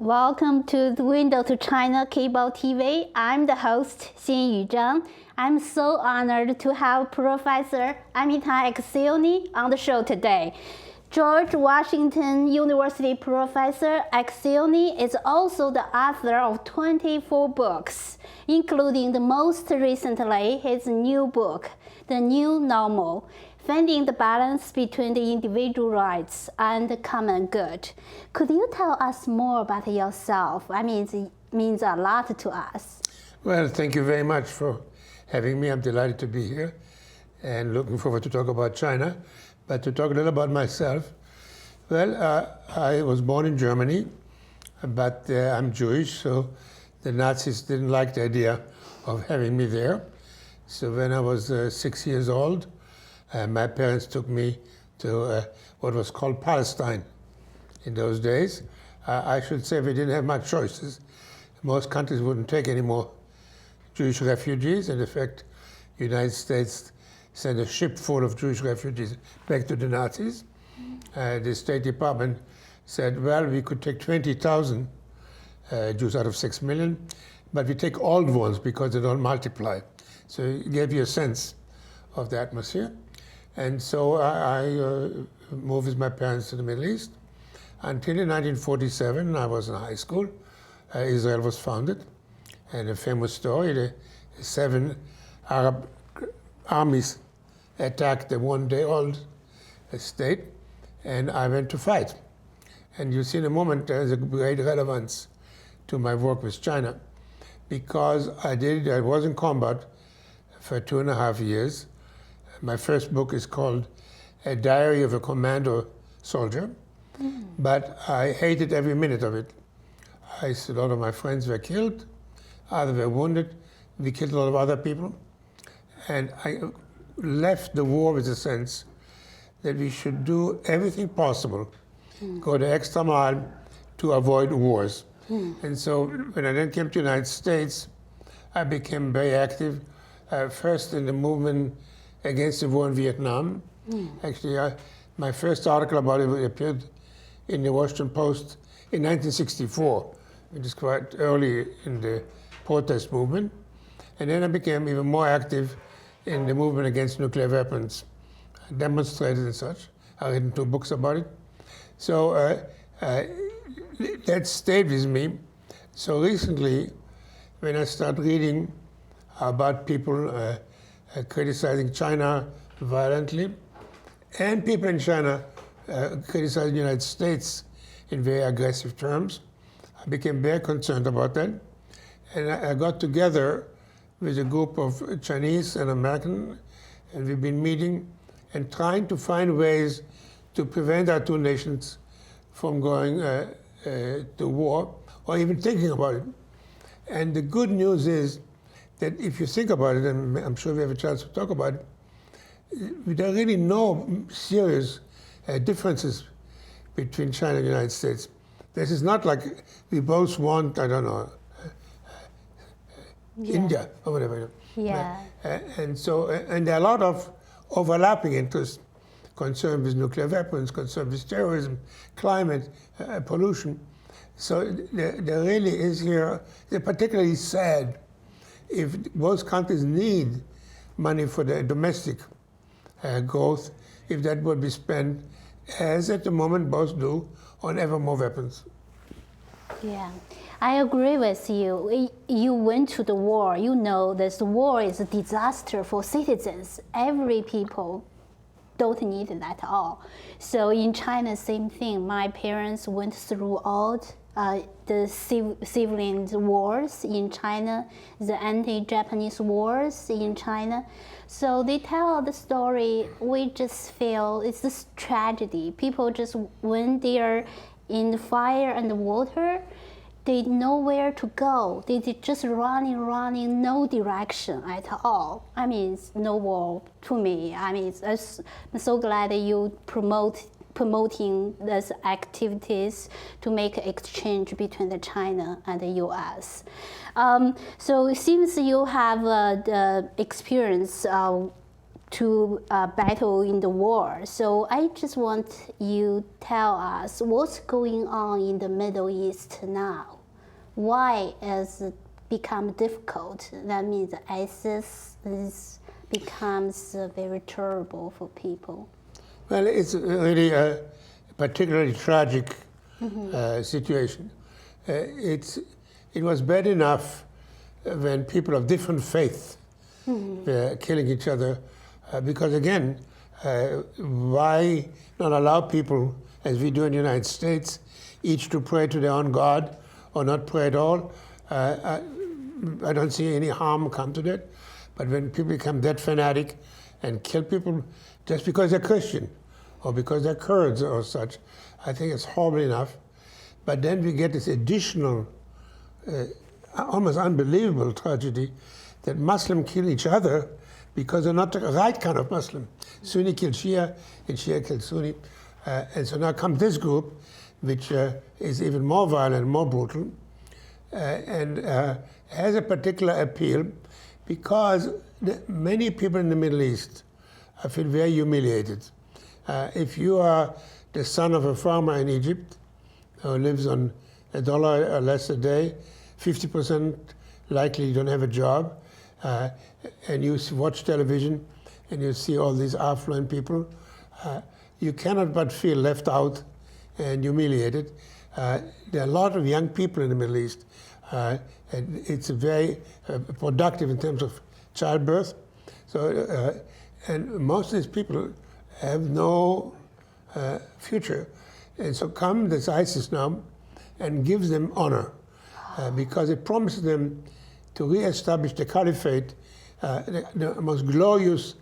Welcome to the Window to China Cable TV. I'm the host, Xianyu Zhang. I'm so honored to have Professor Amitai Etzioni on the show today. George Washington University Professor Etzioni is also the author of 24 books, including the most recently his new book, The New Normal, Finding the Balance Between the Individual Rights and the Common Good. Could you tell us more about yourself? I mean, it means a lot to us. Well, thank you very much for having me. I'm delighted to be here and looking forward to talk about China. But to talk a little about myself, well, I was born in Germany, but I'm Jewish, so the Nazis didn't like the idea of having me there. So when I was 6 years old, my parents took me to what was called Palestine in those days. I should say we didn't have much choices. Most countries wouldn't take any more Jewish refugees. And in fact, the United States sent a ship full of Jewish refugees back to the Nazis. The State Department said, well, we could take 20,000 Jews out of 6 million, but we take old ones because they don't multiply. So it gave you a sense of the atmosphere. And so I moved with my parents to the Middle East. Until in 1947, I was in high school. Israel was founded. And a famous story, the 7 Arab armies attacked the one-day-old state, and I went to fight. And you see in a moment there's a great relevance to my work with China, because I was in combat for 2.5 years. My first book is called A Diary of a Commando Soldier, but I hated every minute of it. A lot of my friends were killed, others were wounded. We killed a lot of other people. And I left the war with a sense that we should do everything possible, go the extra mile to avoid wars. And so when I then came to the United States, I became very active, first in the movement against the war in Vietnam. Actually, my first article about it appeared in the Washington Post in 1964, which is quite early in the protest movement. And then I became even more active in the movement against nuclear weapons, demonstrated and such. I've written 2 books about it. So that stayed with me. So recently, when I started reading about people criticizing China violently, and people in China criticizing the United States in very aggressive terms, I became very concerned about that. And I got together with a group of Chinese and American, and we've been meeting and trying to find ways to prevent our 2 nations from going to war or even thinking about it. And the good news is that if you think about it, and I'm sure we have a chance to talk about it, there are really no serious differences between China and the United States. This is not like we both want, I don't know, India or whatever. Yeah. And there are a lot of overlapping interests, concern with nuclear weapons, concern with terrorism, climate, pollution. So there really is here, they're particularly sad if both countries need money for their domestic growth, if that would be spent, as at the moment both do, on ever more weapons. Yeah, I agree with you. You went to the war. You know this war is a disaster for citizens. Every people don't need it at all. So in China, same thing. My parents went through all the civilian wars in China, the anti-Japanese wars in China. So they tell the story. We just feel it's this tragedy. People just, when they are in the fire and the water, they know where to go. They just running, no direction at all. I mean, it's no war to me. I mean, I'm so glad that you promoting these activities to make exchange between the China and the U.S. So it seems you have the experience to battle in the war. So I just want you tell us what's going on in the Middle East now. Why has it become difficult? That means ISIS becomes very terrible for people. Well, it's really a particularly tragic situation. It was bad enough when people of different faith were killing each other, because again, why not allow people, as we do in the United States, each to pray to their own God or not pray at all? I don't see any harm come to that. But when people become that fanatic and kill people just because they're Christian or because they're Kurds or such, I think it's horrible enough. But then we get this additional, almost unbelievable tragedy that Muslims kill each other because they're not the right kind of Muslim. Sunni kill Shia and Shia kill Sunni. And so now comes this group, which is even more violent, more brutal, and has a particular appeal because many people in the Middle East feel very humiliated. If you are the son of a farmer in Egypt who lives on $1 or less a day, 50% likely you don't have a job, and you watch television and you see all these affluent people, you cannot but feel left out and humiliated. There are a lot of young people in the Middle East, and it's very productive in terms of childbirth. So, and most of these people have no future. And so come this ISIS now and gives them honor because it promises them to reestablish the caliphate, the most glorious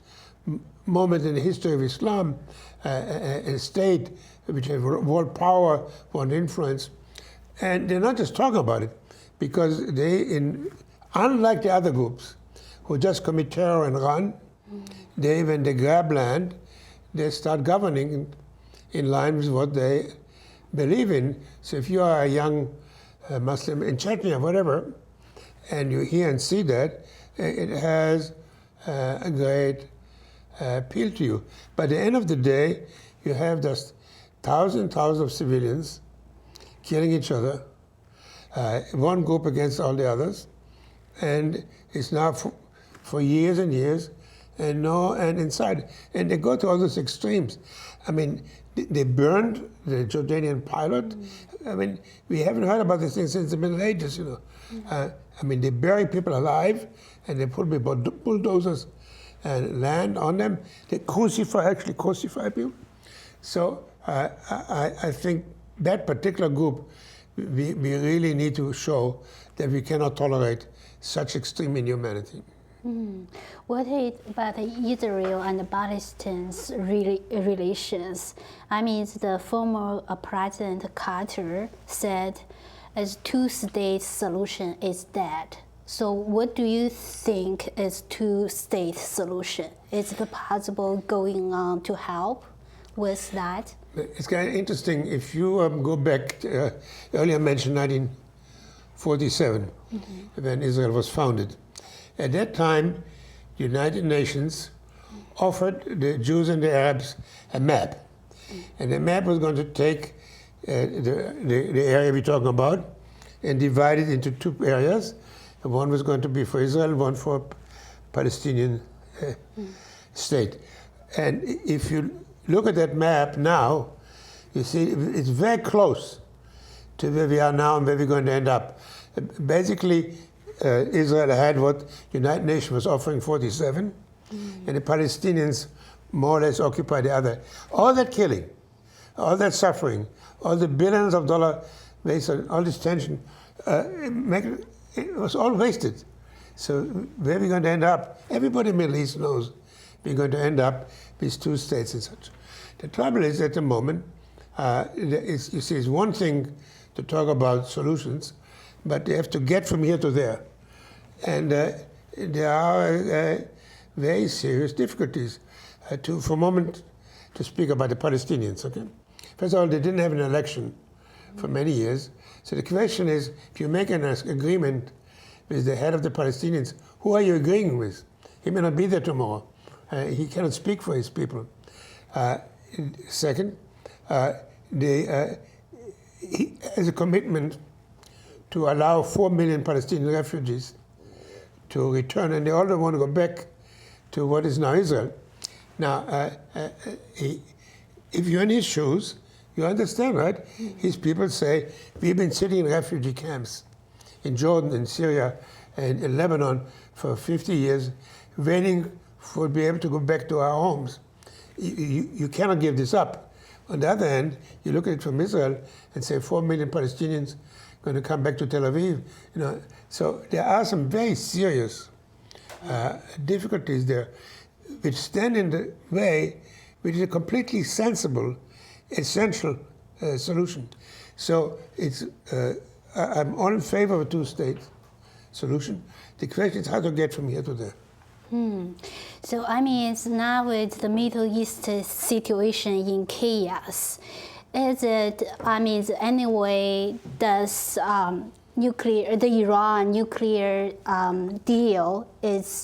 moment in the history of Islam, a state which has world power, world influence. And they're not just talking about it, because they, unlike the other groups who just commit terror and run, when they grab land, they start governing in line with what they believe in. So if you are a young Muslim in Chechnya, whatever, and you hear and see that, it has a great appeal to you. But at the end of the day, you have just thousands of civilians killing each other, one group against all the others, and it's now for years and years, and inside, and they go to all those extremes. I mean, they burned the Jordanian pilot. I mean, we haven't heard about this thing since the Middle Ages, you know. I mean, they bury people alive, and they put bulldozers and land on them. They actually crucify people. So I think that particular group, we really need to show that we cannot tolerate such extreme inhumanity. What about Israel and Palestine's relations? I mean, the former President Carter said a two-state solution is dead. So what do you think is two-state solution? Is it possible going on to help with that? It's kind of interesting. If you go back, earlier mentioned 1947, when Israel was founded. At that time, the United Nations offered the Jews and the Arabs a map. And the map was going to take the area we're talking about and divide it into two areas. One was going to be for Israel, one for Palestinian state. And if you look at that map now, you see it's very close to where we are now and where we're going to end up. Basically, Israel had what the United Nations was offering, 47, and the Palestinians more or less occupied the other. All that killing, all that suffering, all the billions of dollars wasted, all this tension, it was all wasted. So where we're going to end up, everybody in the Middle East knows we're going to end up with two states and such. The trouble is, at the moment, you see, it's one thing to talk about solutions, but they have to get from here to there. And there are very serious difficulties. For a moment, to speak about the Palestinians, okay? First of all, they didn't have an election for many years. So the question is, if you make an agreement with the head of the Palestinians, who are you agreeing with? He may not be there tomorrow. He cannot speak for his people. Second, he has a commitment to allow 4 million Palestinian refugees to return, and they all don't want to go back to what is now Israel. Now, if you're in his shoes, you understand, right? His people say, we've been sitting in refugee camps in Jordan, in Syria, and in Lebanon for 50 years, waiting for be able to go back to our homes. You cannot give this up. On the other hand, you look at it from Israel and say 4 million Palestinians going to come back to Tel Aviv. So there are some very serious difficulties there which stand in the way, which is a completely sensible, essential solution. So I'm all in favor of a two-state solution. The question is how to get from here to there. So it's now with the Middle East situation in chaos. Is it, anyway, does the Iran nuclear deal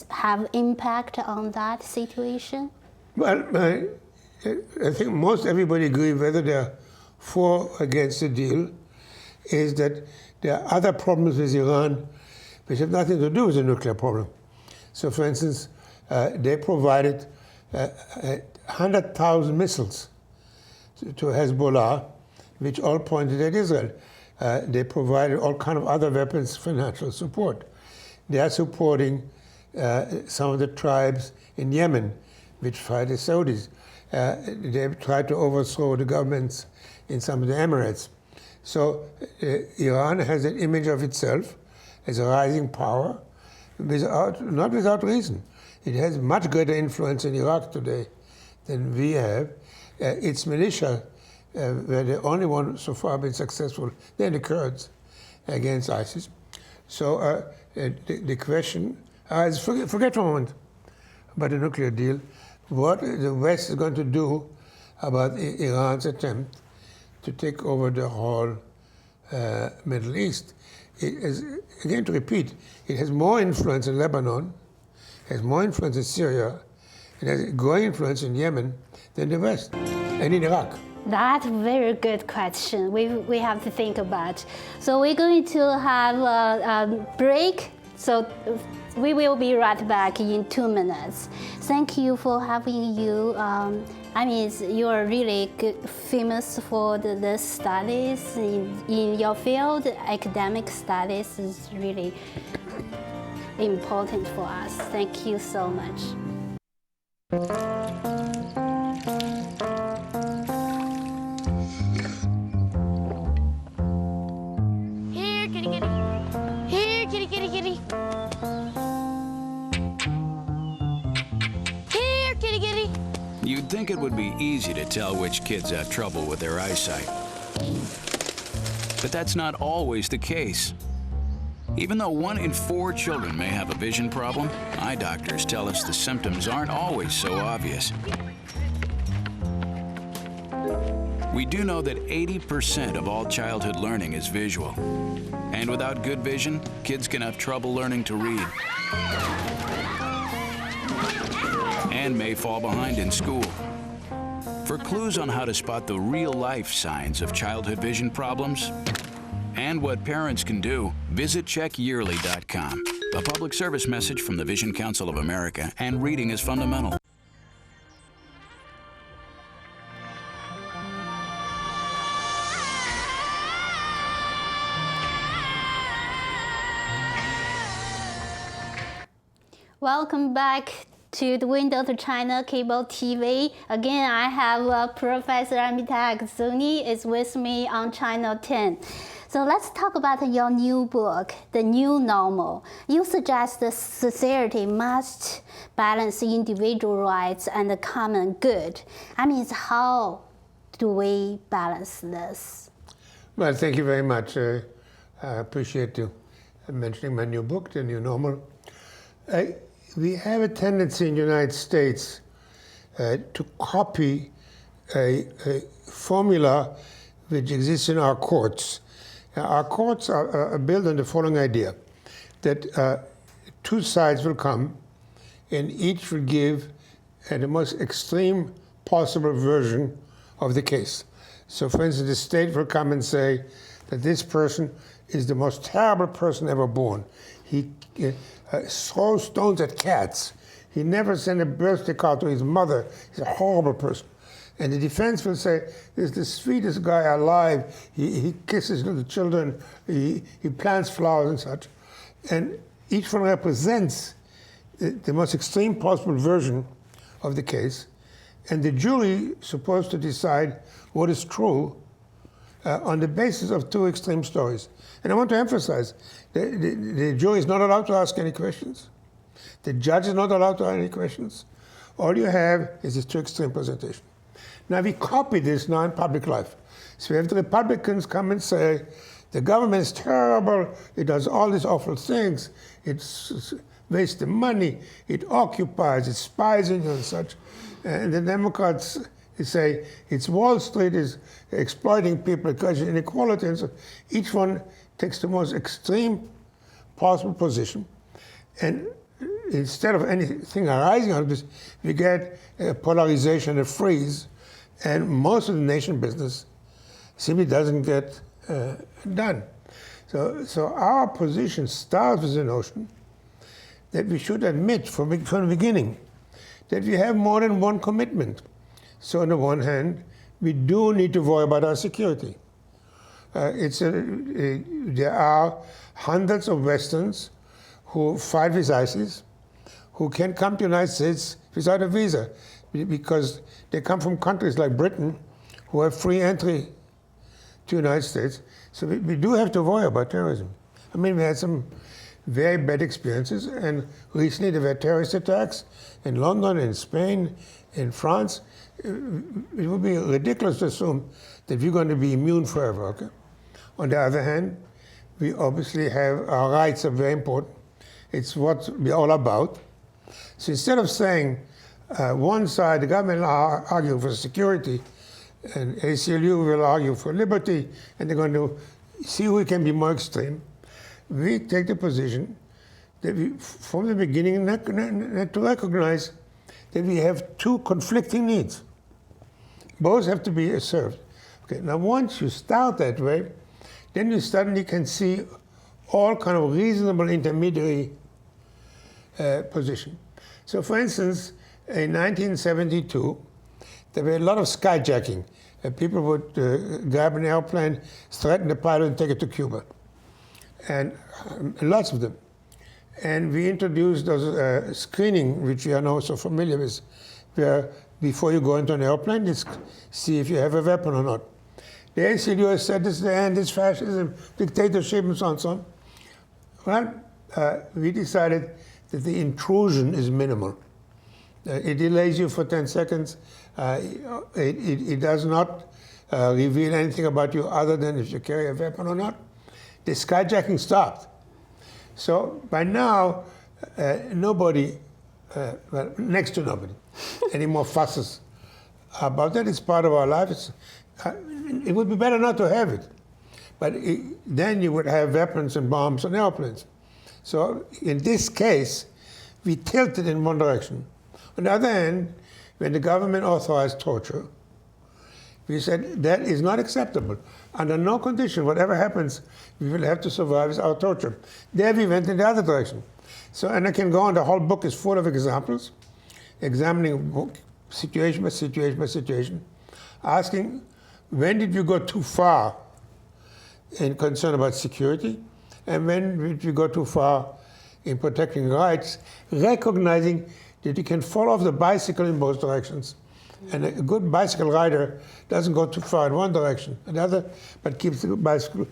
have impact on that situation? Well, I think most everybody agree, whether they're for or against the deal, is that there are other problems with Iran which have nothing to do with the nuclear problem. So, for instance, they provided 100,000 missiles to Hezbollah, which all pointed at Israel. They provided all kind of other weapons, financial support. They are supporting some of the tribes in Yemen, which fight the Saudis. They've tried to overthrow the governments in some of the Emirates. So Iran has an image of itself as a rising power, not without reason. It has much greater influence in Iraq today than we have. Its militia, where the only one so far been successful, they're the Kurds against ISIS. So the question is, forget for a moment about the nuclear deal, what the West is going to do about Iran's attempt to take over the whole Middle East. It is, again, to repeat, it has more influence in Lebanon, has more influence in Syria, it has a growing influence in Yemen than the West, and in Iraq. That's a very good question. We have to think about. So we're going to have a break. So we will be right back in 2 minutes. Thank you for having you. You are really famous for the studies in your field. Academic studies is really important for us. Thank you so much. Here, kitty, kitty. Here, kitty, kitty, kitty. Here, kitty, kitty. You'd think it would be easy to tell which kids have trouble with their eyesight. But that's not always the case. Even though 1 in 4 children may have a vision problem, eye doctors tell us the symptoms aren't always so obvious. We do know that 80% of all childhood learning is visual. And without good vision, kids can have trouble learning to read and may fall behind in school. For clues on how to spot the real-life signs of childhood vision problems and what parents can do, visit checkyearly.com. A public service message from the Vision Council of America and Reading is Fundamental. Welcome back to the Window to China Cable TV. Again, I have Professor Amitai Etzioni is with me on Channel 10. So let's talk about your new book, The New Normal. You suggest the society must balance individual rights and the common good. How do we balance this? Well, thank you very much. I appreciate you mentioning my new book, The New Normal. We have a tendency in the United States to copy a formula which exists in our courts. Our courts are built on the following idea, that 2 sides will come and each will give the most extreme possible version of the case. So for instance, the state will come and say that this person is the most terrible person ever born. He throws stones at cats. He never sent a birthday card to his mother. He's a horrible person. And the defense will say, this is the sweetest guy alive. He kisses little children. He plants flowers and such. And each one represents the most extreme possible version of the case. And the jury is supposed to decide what is true on the basis of two extreme stories. And I want to emphasize, the jury is not allowed to ask any questions. The judge is not allowed to ask any questions. All you have is this two extreme presentation. Now we copy this now in public life. So we have the Republicans come and say, the government is terrible, it does all these awful things, it wastes the money, it occupies, it spies on you and such. And the Democrats say it's Wall Street is exploiting people, creating inequality, and so each one takes the most extreme possible position. And instead of anything arising out of this, we get a polarization, a freeze, and most of the nation business simply doesn't get done. So our position starts with the notion that we should admit from the beginning that we have more than one commitment. So on the one hand, we do need to worry about our security. There are hundreds of Westerns who fight with ISIS, who can come to the United States without a visa, because they come from countries like Britain, who have free entry to the United States. So we do have to worry about terrorism. I mean, we had some very bad experiences, and recently there were terrorist attacks in London, in Spain, in France. It would be ridiculous to assume that we're going to be immune forever, okay? On the other hand, we obviously have, our rights are very important. It's what we're all about. So instead of saying one side, the government are arguing for security, and ACLU will argue for liberty, and they're going to see who can be more extreme, we take the position that we, from the beginning, not to recognize that we have two conflicting needs. Both have to be served. Okay, now once you start that way, then you suddenly can see all kind of reasonable intermediary position. So for instance, in 1972, there were a lot of skyjacking. People would grab an airplane, threaten the pilot, and take it to Cuba. And lots of them. And we introduced those screening, which we are now so familiar with, where before you go into an airplane, you see if you have a weapon or not. The ACLU said this is the end, it's fascism, dictatorship, and so on and so on. Well, we decided that the intrusion is minimal. It delays you for 10 seconds. It does not reveal anything about you other than if you carry a weapon or not. The skyjacking stopped. So by now, nobody, well, next to nobody, anymore fusses about that. It's part of our life. It would be better not to have it. But then you would have weapons and bombs on airplanes. So in this case, we tilted in one direction. On the other hand, when the government authorized torture, we said that is not acceptable. Under no condition, whatever happens, we will have to survive without torture. There we went in the other direction. So, and I can go on, the whole book is full of examples, examining situation by situation by situation, asking when did you go too far in concern about security, and when did you go too far in protecting rights, recognizing that you can fall off the bicycle in both directions. And a good bicycle rider doesn't go too far in one direction, another, but keeps the bicycle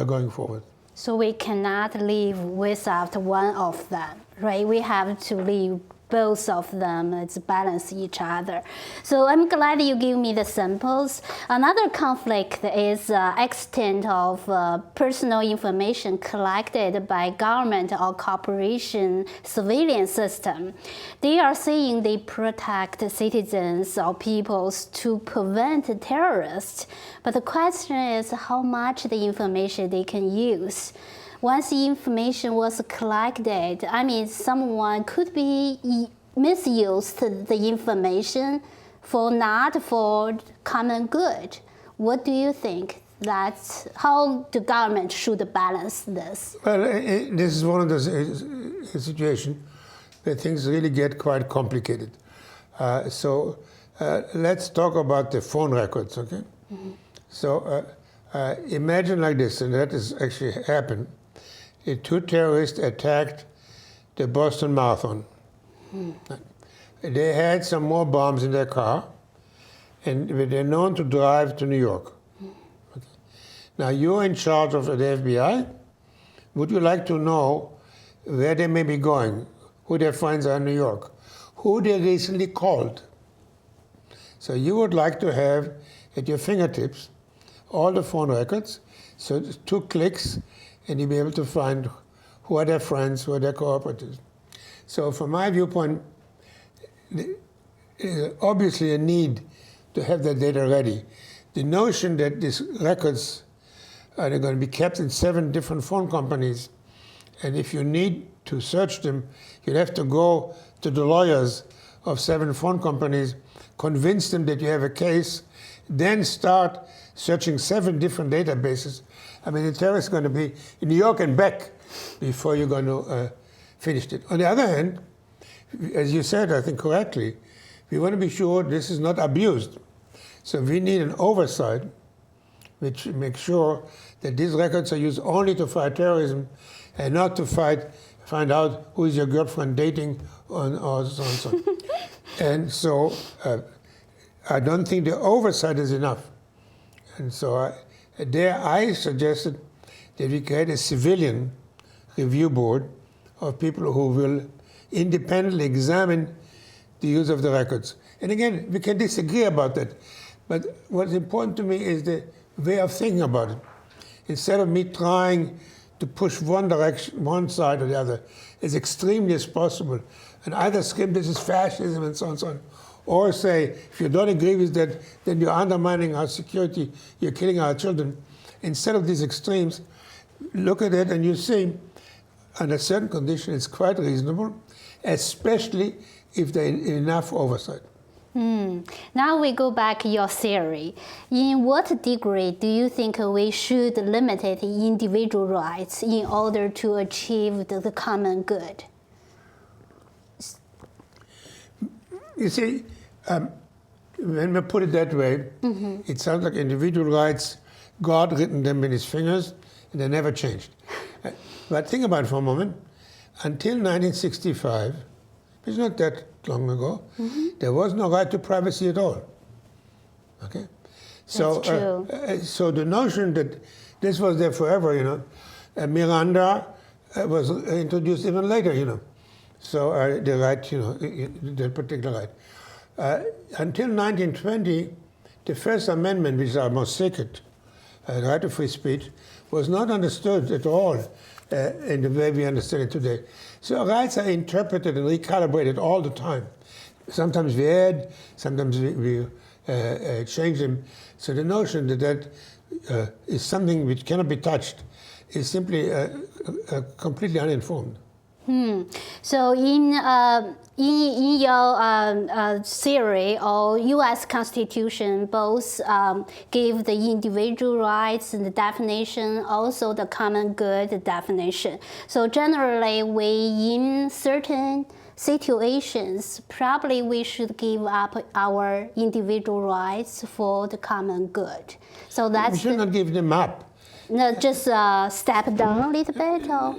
going forward. So we cannot live without one of them, right? We have to live both of them. It's balance each other. So I'm glad you give me the samples. Another conflict is extent of personal information collected by government or corporation civilian system. They are saying they protect citizens or peoples to prevent terrorists. But the question is how much the information they can use. Once the information was collected, I mean, someone could be misused the information not for common good. What do you think? That's how the government should balance this. Well, this is one of those situations where things really get quite complicated. So let's talk about the phone records, okay? Mm-hmm. So imagine like this, and that has actually happened. The two terrorists attacked the Boston Marathon. Mm-hmm. They had some more bombs in their car, and they're known to drive to New York. Okay. Now, you're in charge of the FBI. Would you like to know where they may be going, who their friends are in New York, who they recently called? So you would like to have at your fingertips all the phone records, so 2 clicks, and you'll be able to find who are their friends, who are their cooperatives. So from my viewpoint, there's obviously a need to have that data ready. The notion that these records are going to be kept in 7 different phone companies, and if you need to search them, you'd have to go to the lawyers of 7 phone companies, convince them that you have a case, then start searching 7 different databases. I mean, the terrorist is going to be in New York and back before you're going to finish it. On the other hand, as you said, I think correctly, we want to be sure this is not abused. So we need an oversight which makes sure that these records are used only to fight terrorism and not to find out who is your girlfriend dating or so and so. And so I don't think the oversight is enough. And so I suggested that we create a civilian review board of people who will independently examine the use of the records. And again, we can disagree about that. But what's important to me is the way of thinking about it. Instead of me trying to push one direction, one side or the other, as extremely as possible, and either scream this is fascism and so on and so on, or say, if you don't agree with that, then you're undermining our security, you're killing our children. Instead of these extremes, look at it and you see, under certain conditions, it's quite reasonable, especially if there is enough oversight. Now we go back to your theory. In what degree do you think we should limit individual rights in order to achieve the common good? You see, when we put it that way, it sounds like individual rights, God written them in his fingers, and they never changed. But think about it for a moment. Until 1965, it's not that long ago, there was no right to privacy at all. Okay? So, That's true. So the notion that this was there forever, you know, Miranda was introduced even later, you know. So the right, you know, that particular right. Until 1920, the First Amendment, which is our most sacred right to free speech, was not understood at all in the way we understand it today. So rights are interpreted and recalibrated all the time. Sometimes we add, sometimes we change them. So the notion that is something which cannot be touched is simply completely uninformed. So in your theory or U.S. Constitution, both give the individual rights and the definition, also the common good definition. So generally, in certain situations, probably we should give up our individual rights for the common good. So that's we should not give them up. No, just step down a little bit, or?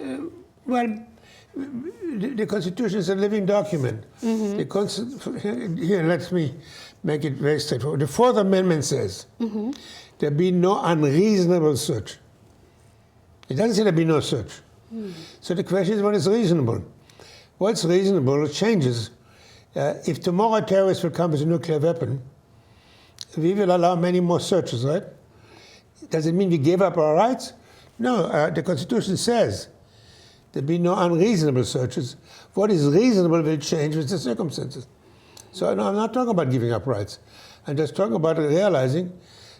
Well, the Constitution is a living document. Here, let me make it very straightforward. The Fourth Amendment says there be no unreasonable search. It doesn't say there be no search. So the question is, what is reasonable? What's reasonable changes. If tomorrow terrorists will come with a nuclear weapon, we will allow many more searches, right? Does it mean we give up our rights? No, the Constitution says there be no unreasonable searches. What is reasonable will change with the circumstances. So no, I'm not talking about giving up rights. I'm just talking about realizing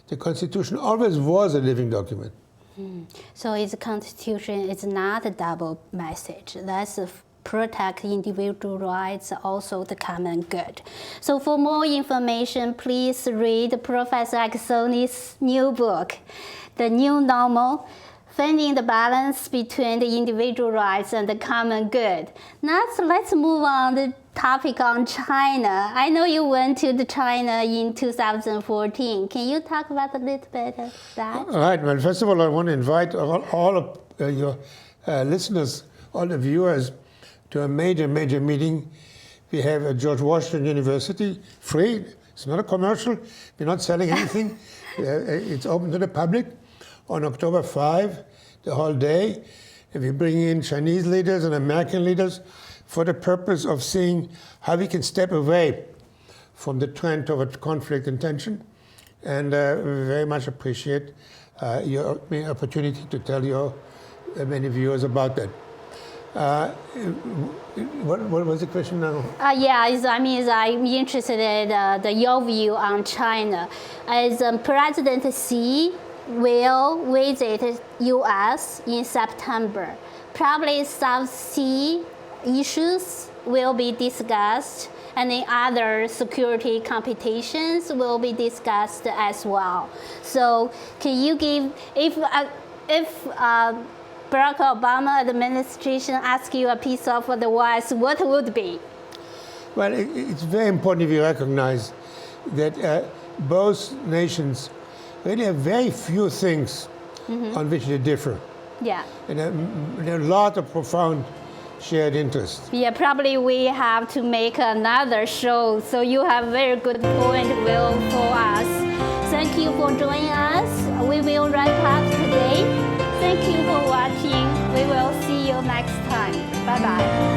the Constitution always was a living document. So it's a Constitution, it's not a double message. That's protect individual rights, also the common good. So for more information, please read Professor Etzioni's new book, The New Normal, Finding the Balance Between the Individual Rights and the Common Good. Now let's move on to the topic on China. I know you went to China in 2014. Can you talk about a little bit of that? All right. Well, first of all, I want to invite all of your listeners, all the viewers, to a major meeting. We have at George Washington University, free. It's not a commercial. We're not selling anything. It's open to the public on October 5, the whole day. And we bring in Chinese leaders and American leaders for the purpose of seeing how we can step away from the trend toward conflict and tension. And we very much appreciate your opportunity to tell your many viewers about that. What was the question now? I'm interested in your view on China. As President Xi will visit U.S. in September, probably South Sea issues will be discussed, and the other security competitions will be discussed as well. So, can you give if Barack Obama administration asks you a piece of advice, what would be? Well, it's very important if you recognize that both nations really have very few things on which they differ. Yeah. And there are a lot of profound shared interests. Yeah, probably we have to make another show. So you have very good point, Will, for us. Thank you for joining us. We will wrap up today. Thank you for watching. We will see you next time. Bye-bye.